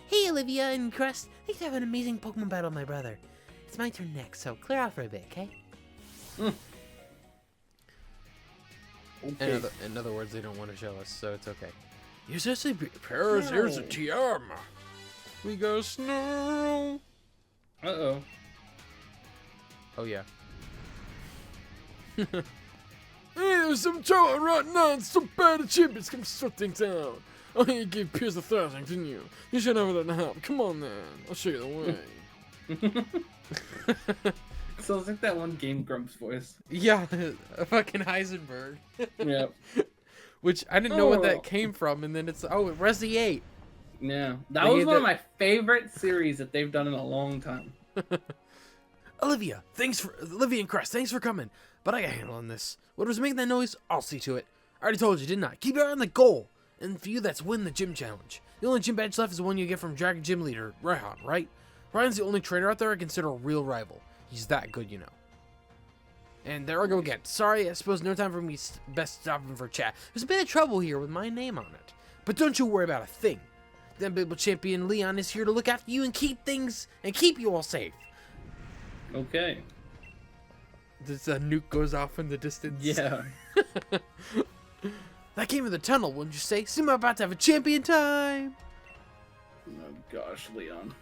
S4: Hey, Olivia and Crust. Thanks for having an amazing Pokemon battle with my brother. It's my turn next, so clear out for a bit, okay?
S2: Okay.
S3: In other words, they don't want to show us, so it's okay. Yes, Paris, here's a TM. We got Snarl.
S2: Uh-oh.
S3: Oh, yeah. There's some talent right now. It's so bad the champions come sort things out. Oh, you gave Pierce 1,000, didn't you? You should have that help. Come on, then. I'll show you the way.
S2: Sounds like that one Game Grumps voice.
S3: Yeah, a fucking Heisenberg.
S2: Yeah.
S3: Which I didn't know what that came from, and then it's Resi 8.
S2: Yeah. That
S3: They
S2: was
S3: gave
S2: one of
S3: the-
S2: my favorite series that they've done in a long time.
S3: Olivia and Crest, thanks for coming. But I got a handle on this. What was making that noise? I'll see to it. I already told you, didn't I? Keep your eye on the goal. And for you, that's win the gym challenge. The only gym badge left is the one you get from Dragon Gym Leader, Raihan, right? Raihan's the only trainer out there I consider a real rival. He's that good, you know. And there I go again. Sorry, I suppose no time for me best stopping for chat. There's a bit of trouble here with my name on it. But don't you worry about a thing. Then Bibble Champion Leon is here to look after you and keep you all safe.
S2: Okay.
S3: This nuke goes off in the distance.
S2: Yeah.
S3: That came in the tunnel, wouldn't you say? Seem about to have a champion time.
S2: Oh gosh, Leon.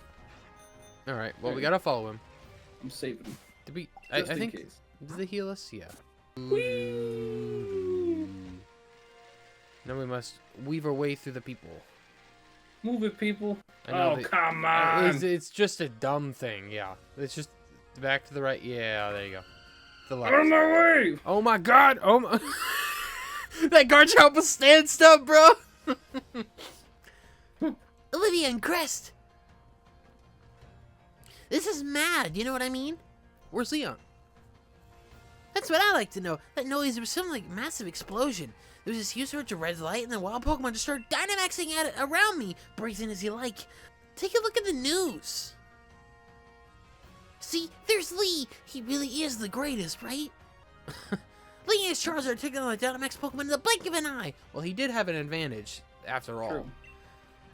S3: All right. Well, we gotta follow him.
S2: I'm saving him.
S3: Did we?
S2: Just
S3: I
S2: in
S3: think.
S2: case.
S3: Did they heal us? Yeah. Now we must weave our way through the people.
S2: Move it, people.
S3: I know
S2: Oh,
S3: that-
S2: come on.
S3: It's just a dumb thing. Yeah. It's just back to the right. Yeah. There you go. The left.
S2: Out of my way!
S3: Oh my God! Oh my! That guard help us stand still, bro.
S4: Olivia and Crest! This is mad, you know what I mean?
S3: Where's Leon?
S4: That's what I like to know. That noise, there was some like massive explosion. There was this huge surge of red light, and then wild Pokemon just started Dynamaxing at it around me, brazen as you like. Take a look at the news. See, there's Lee. He really is the greatest, right? Lee and his Charizard taking on the Dynamax Pokemon in the blink of an eye.
S3: Well, he did have an advantage, after all.
S2: True.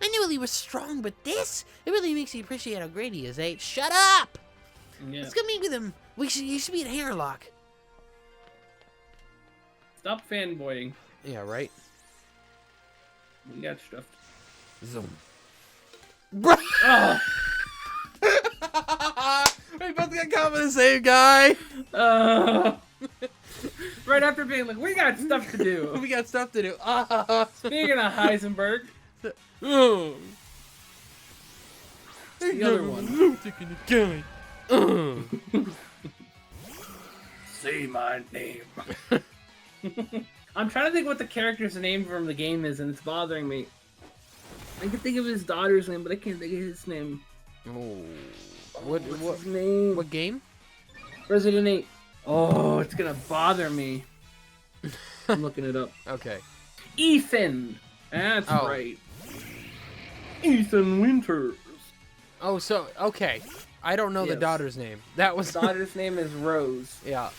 S4: I knew Lee was strong, but this, it really makes me appreciate how great he is, eh? Shut up!
S2: Yeah.
S4: Let's go meet with him. You should be at Hammerlock.
S2: Stop fanboying.
S3: Yeah, right?
S2: We got stuff.
S3: Zoom.
S2: Oh!
S3: We both got caught by the same guy.
S2: Right after being like, we got stuff to do.
S3: We got stuff to do.
S2: Speaking of Heisenberg,
S3: Oh.
S2: the other one.
S3: Taking the guy.
S2: Say my name. I'm trying to think what the character's name from the game is, and it's bothering me. I can think of his daughter's name, but I can't think of his name.
S3: Oh.
S2: What's his name?
S3: What game?
S2: Resident 8. Oh, it's gonna bother me. I'm looking it up.
S3: Okay.
S2: Ethan. That's
S3: Oh.
S2: right. Ethan Winters.
S3: Oh, so okay. I don't know the
S2: Yes.
S3: daughter's name. That was
S2: His daughter's name is Rose,
S3: yeah.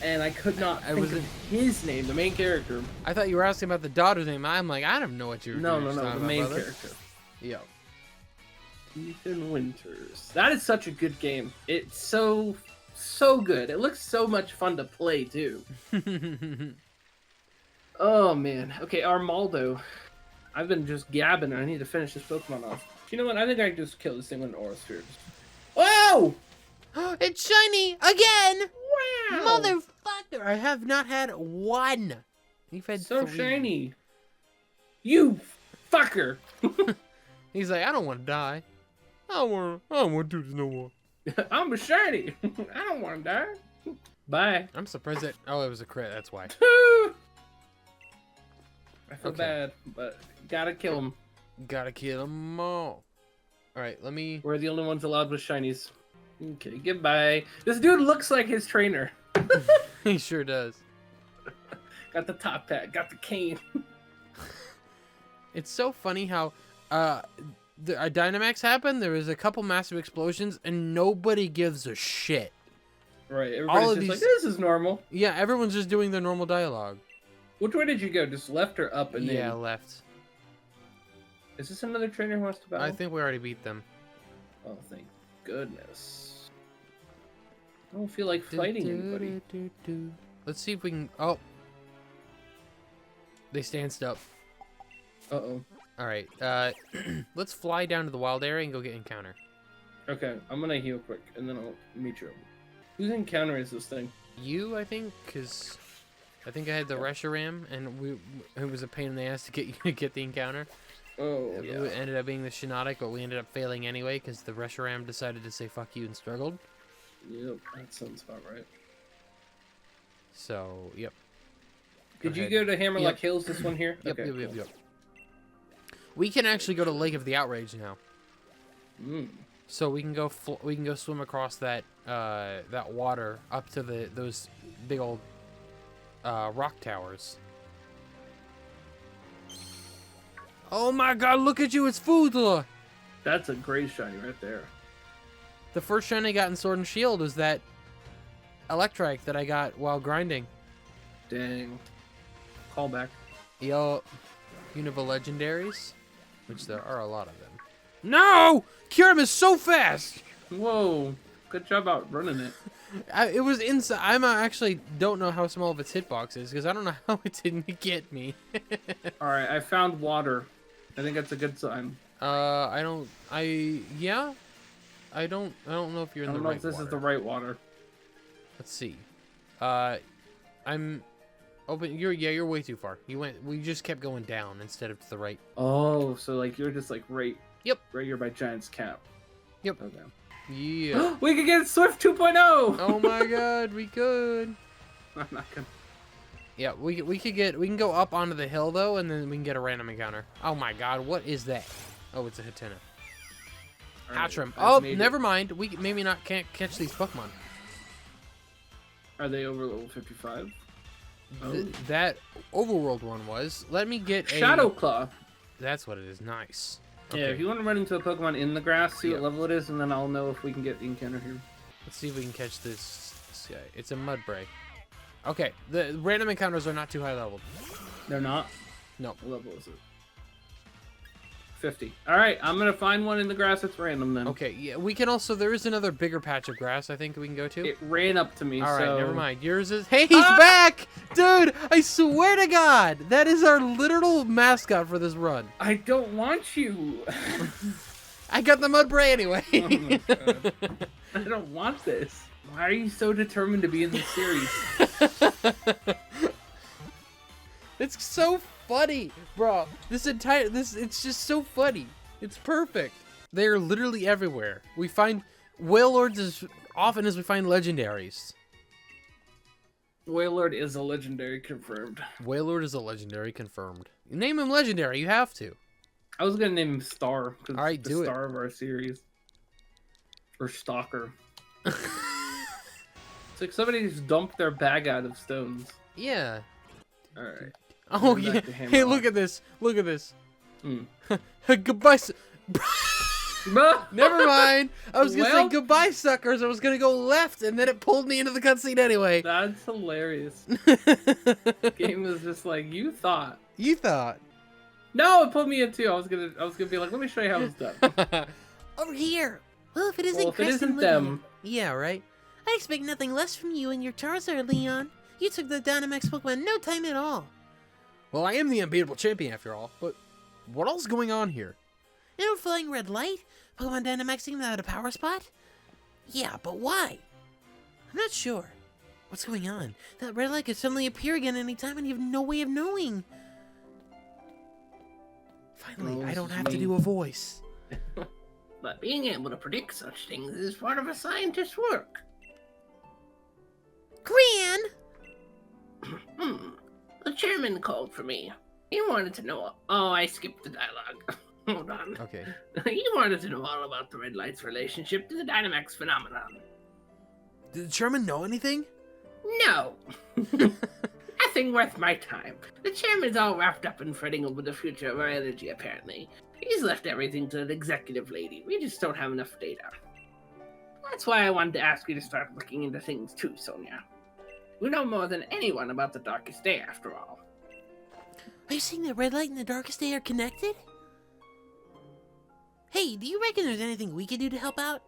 S2: and I could not
S3: I
S2: think
S3: was
S2: of his name, the main character.
S3: I thought you were asking about the daughter's name. I'm like, I don't know what you're
S2: No,
S3: talking
S2: the
S3: about,
S2: main
S3: brother.
S2: character.
S3: Yeah.
S2: Ethan Winters. That is such a good game. It's so good. It looks so much fun to play too. Oh man. Okay, Armaldo. I've been just gabbing. I need to finish this Pokemon off. You know what? I think I can just kill this thing with an Aura Sphere. Whoa!
S4: It's shiny again!
S2: Wow!
S4: Motherfucker! I have not had one.
S3: You've had
S2: So
S3: 3.
S2: shiny. You fucker!
S3: He's like, I don't want to die. I don't want to do this no more.
S2: I'm a shiny. I don't want to die. Bye.
S3: I'm surprised that. Oh, it was a crit. That's why.
S2: I feel
S3: Okay.
S2: bad, but gotta kill him.
S3: Gotta kill them all. All right, let me.
S2: We're the only ones allowed with shinies. Okay, goodbye. This dude looks like his trainer.
S3: He sure does.
S2: Got the top hat, got the cane.
S3: It's so funny how a Dynamax happened. There was a couple massive explosions, and nobody gives a shit.
S2: Right,
S3: All
S2: everybody's
S3: of
S2: just
S3: these-
S2: like, this is normal.
S3: Yeah, everyone's just doing their normal dialogue.
S2: Which way did you go? Just left or up and
S3: Yeah,
S2: in?
S3: left.
S2: Is this another trainer who wants to battle?
S3: I think we already beat them.
S2: Oh, thank goodness. I don't feel like fighting anybody.
S3: Let's see if we can. Oh, they stand up.
S2: Uh-oh.
S3: All right. Let's fly down to the wild area and go get encounter.
S2: Okay, I'm gonna heal quick, and then I'll meet you. Whose encounter is this thing?
S3: You, I think, because I think I had the Reshiram, and it was a pain in the ass to get you to get the encounter.
S2: Oh,
S3: It
S2: yeah.
S3: ended up being the Shiinotic, but we ended up failing anyway because the Reshiram decided to say fuck you and struggled.
S2: Yep, that sounds about right.
S3: So, yep.
S2: Did you
S3: ahead.
S2: go to Hammerlock
S3: Yep.
S2: Hills, this one here?
S3: Yep,
S2: Okay,
S3: yep.
S2: cool.
S3: We can actually go to Lake of the Outrage now.
S2: Mm.
S3: So we can go we can go swim across that that water up to those big old rock towers. Oh my god, look at you, it's Foodla!
S2: That's a great shiny right there.
S3: The first shiny I got in Sword and Shield was that Electrike that I got while grinding.
S2: Dang. Callback.
S3: Yo, Unova Legendaries, which there are a lot of them. No! Kyurem is so fast!
S2: Whoa. Good job out running it.
S3: It was inside. I actually don't know how small of its hitbox is because I don't know how it didn't get me.
S2: Alright, I found water. I think that's a good sign.
S3: I don't know if you're
S2: I
S3: in
S2: don't
S3: the
S2: know
S3: right
S2: if this
S3: water.
S2: is the right water.
S3: Let's see. I'm open. You're way too far. We just kept going down instead of to the right.
S2: Oh, so like you're just like right.
S3: Yep.
S2: Right here by Giant's Cap.
S3: Yep.
S2: Okay.
S3: Yeah.
S2: We could get Swift 2.0!
S3: Oh my god, we could.
S2: I'm not gonna.
S3: Yeah, we can go up onto the hill though, and then we can get a random encounter. Oh my god, what is that? Oh, it's a Hatena.
S2: Alright,
S3: Hatchrim.
S2: I've
S3: Oh,
S2: made it.
S3: never mind. We maybe not can't catch these Pokemon.
S2: Are they over level 55?
S3: That overworld one was. Let me get a
S2: Shadow Claw.
S3: That's what it is. Nice.
S2: Yeah,
S3: Okay.
S2: if you want to run into a Pokemon in the grass, see
S3: Yeah.
S2: what level it is, and then I'll know if we can get the encounter here.
S3: Let's see if we can catch this guy. It's a Mudbray. Okay, the random encounters are not too high leveled.
S2: They're not?
S3: No.
S2: What level is it? 50. Alright, I'm gonna find one in the grass that's random then.
S3: Okay, yeah, we can also, there is another bigger patch of grass I think we can go to.
S2: It ran up to me,
S3: Alright,
S2: so...
S3: never mind. Yours is, hey, he's back! Dude, I swear to God, that is our literal mascot for this run.
S2: I don't want you!
S3: I got the Mudbray anyway.
S2: Oh my God. I don't want this. Why are you so determined to be in this series?
S3: It's so funny, bro. It's just so funny. It's perfect. They're literally everywhere. We find Whale Lords as often as we find legendaries.
S2: Wailord is a legendary confirmed.
S3: Whale Lord is a legendary confirmed. You name him legendary, you have to.
S2: I was gonna name him Star, because
S3: All right,
S2: it's
S3: do
S2: the
S3: it.
S2: star of our series. Or Stalker. It's like somebody just dumped their bag out of stones.
S3: Yeah.
S2: Alright.
S3: Oh
S2: Going
S3: yeah.
S2: back to Hammer
S3: Hey,
S2: Lock.
S3: look at this. Look at this.
S2: Hmm.
S3: Goodbye.
S2: Never
S3: Never mind. I was gonna
S2: Well-
S3: say goodbye, suckers. I was gonna go left, and then it pulled me into the cutscene anyway.
S2: That's hilarious. Game was just like, you thought.
S3: You thought.
S2: No, it put me in too. I was gonna be like, let me show you how it's done.
S4: Over here. Well, if it isn't
S2: Well, if it
S4: Crescent
S2: isn't
S4: Woodland-
S2: them,
S3: Yeah, right?
S4: I expect nothing less from you and your Charizard, Leon. You took the Dynamax Pokemon no time at all.
S3: Well, I am the unbeatable champion after all, but what else is going on here?
S4: You know, flying red light? Pokemon Dynamaxing without a power spot? Yeah, but why? I'm not sure. What's going on? That red light could suddenly appear again anytime and you have no way of knowing. Finally,
S2: Oh,
S4: I don't
S2: this
S4: have
S2: is
S4: to
S2: me.
S4: do a voice.
S5: But being able to predict such things is part of a scientist's work.
S4: Gran!
S5: The chairman called for me. He wanted to know. Oh, I skipped the dialogue. Hold on.
S3: Okay.
S5: He wanted to know all about the red light's relationship to the Dynamax phenomenon.
S3: Did the chairman know anything?
S5: No. Nothing worth my time. The chairman's all wrapped up in fretting over the future of our energy, apparently. He's left everything to the executive lady. We just don't have enough data. That's why I wanted to ask you to start looking into things too, Sonia. You know more than anyone about the darkest day, after all.
S4: Are you saying that red light and the darkest day are connected? Hey, do you reckon there's anything we could do to help out?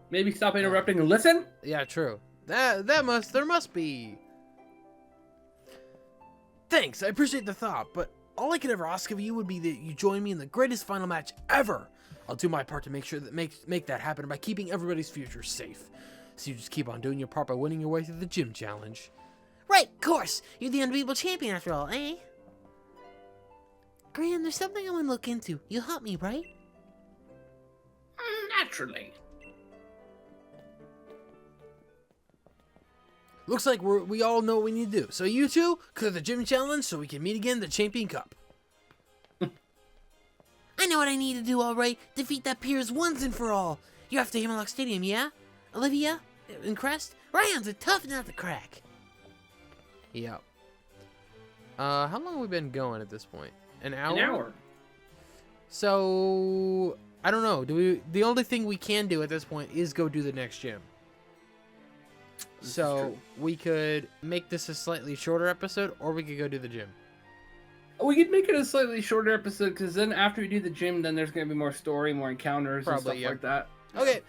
S2: maybe stop interrupting and listen.
S3: Yeah, true. There must be. Thanks, I appreciate the thought, but all I could ever ask of you would be that you join me in the greatest final match ever. I'll do my part to make sure that make that happen by keeping everybody's future safe. So you just keep on doing your part by winning your way through the gym challenge.
S4: Right, course. You're the unbeatable champion after all, eh? Gran, there's something I want to look into. You'll help me, right?
S5: Naturally.
S3: Looks like we all know what we need to do. So you two, clear the gym challenge so we can meet again in the Champion Cup.
S4: I know what I need to do, alright. Defeat that Piers once and for all. You're after Hammerlock Stadium, yeah? Olivia? And Crest? Ryan's a tough nut to crack.
S3: Yeah. How long have we been going at this point? An hour?
S2: An hour.
S3: So I don't know. The only thing we can do at this point is go do the next gym.
S2: This is
S3: So
S2: true.
S3: we could make this a slightly shorter episode, or we could go do the gym.
S2: We could make it a slightly shorter episode, because then after we do the gym, then there's going to be more story, more encounters, and
S3: Probably,
S2: stuff
S3: yeah.
S2: like that.
S3: Okay.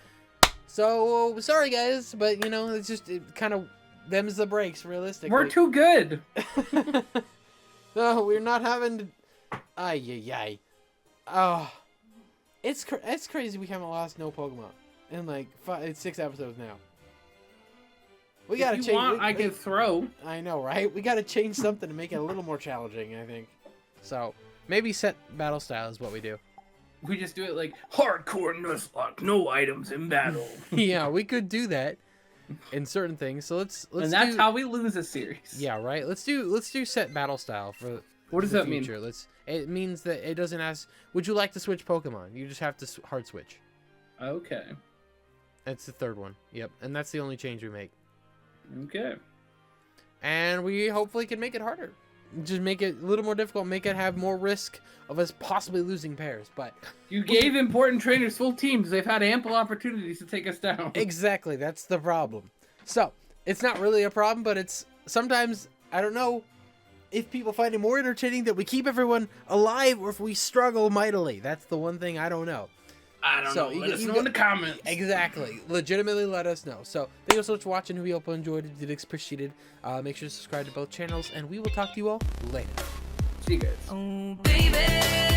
S3: So sorry guys, but you know it's just kind of them's the breaks realistically.
S2: We're too good.
S3: No, we're not having to. Ay. Oh, it's crazy we haven't lost no Pokemon in like 6 episodes now. We gotta
S2: if you
S3: change.
S2: want, I can throw.
S3: I know, right? We gotta change something to make it a little more challenging. I think. So maybe set battle style is what we do.
S2: We just do it like,
S5: Hardcore Nuzlocke, no items in battle.
S3: Yeah, we could do that in certain things. So let's
S2: and that's
S3: do,
S2: how we lose a series.
S3: Yeah, right. Let's do set battle style for.
S2: What does
S3: the
S2: that mean?
S3: future. It means that it doesn't ask, would you like to switch Pokemon? You just have to hard switch.
S2: Okay.
S3: That's the third one. Yep. And that's the only change we make.
S2: Okay.
S3: And we hopefully can make it harder. just make it a little more difficult, make it have more risk of us possibly losing pairs. But
S2: you gave important trainers full teams. They've had ample opportunities to take us down.
S3: exactly, that's the problem. So it's not really a problem, but it's sometimes, I don't know if people find it more entertaining that we keep everyone alive or if we struggle mightily. That's the one thing I don't know.
S2: I don't know. Let us know in the comments.
S3: Exactly. Legitimately let us know. So thank you so much for watching. We hope you enjoyed it. Did appreciate it. Make sure to subscribe to both channels, and we will talk to you all later.
S2: See you guys.
S6: Oh, baby.